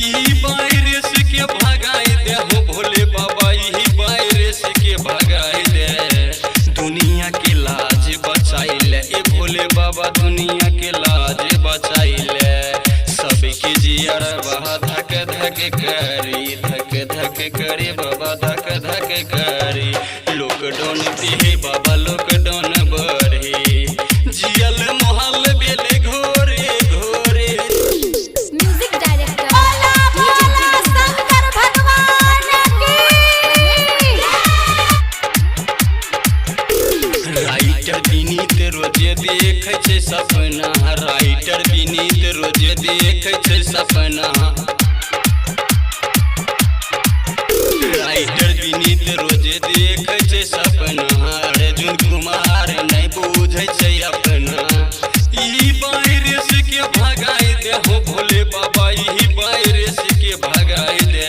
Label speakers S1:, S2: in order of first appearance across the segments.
S1: ई वायरस के भगाई दे हो भोले बाबा, ई वायरस के भगाई दे, दुनिया के लाज बचाइले ए भोले बाबा, दुनिया के लाज बचाइले। सबके जियरवा धक धक करी, धक धक करे बाबा, धक धक करी। लॉकडाउन दिहे बाबा, लॉकडाउन बढ़े, जियल मोहल बेले घोरे घोरे।
S2: म्यूजिक डायरेक्टर बोला शंकर भगवान की।
S1: राइटर विनीत रोजे देखे छै सपना, राइटर विनीत रोजे देखे छै सपना, राइटर विनीत रोजे देखे छै सपना। अर्जुन कुमार नहीं बुझे छै अपना, ई वायरस के भगाई दे हो भोले बाबा, ई वायरस के भगाई दे,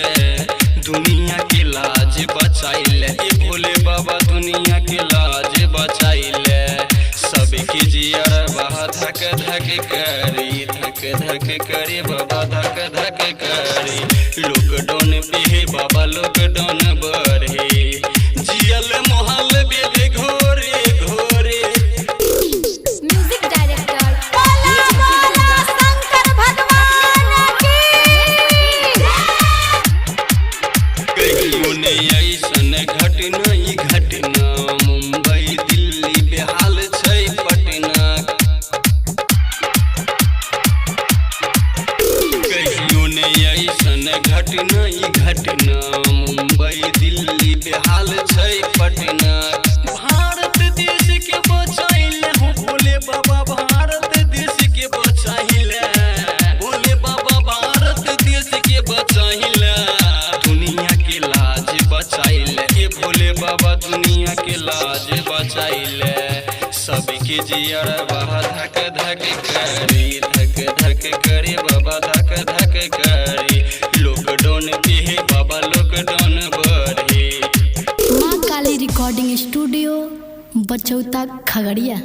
S1: दुनिया के लाज बचाइले ए भोले बाबा, दुनिया के लाज बचाइले। सबके जियरवा धक धक करी, धक धक करे बाबा, धक धक करी। लॉकडाउन पे बाबा, लॉकडाउन बढ़े, जियल मोहल बेले घोरे घोरे।
S2: म्यूजिक डायरेक्टर बोला शंकर भगवान की।
S1: कहियो ने ऐसन घटना, ई घटना मुंबई दिल्ली बेहाल छै पटना, कहियो ने ऐसन घटना, ई घटना मुंबई दिल्ली बेहाल छै पटना। भारत देश के बचाइले हो भोले बाबा, भारत देश के बचाइले भोले बाबा, भारत देश के बचाइले, दुनिया के लाज बचाइले ए भोले बाबा, दुनिया के लाज बचाइले। सबके जियरवा धक धक करी, धक धक करे बाबा, धक धक करी। लॉकडाउन पे बाबा, लॉकडाउन बढ़े।
S3: माँ काली रिकॉर्डिंग स्टूडियो बचौता खगड़िया।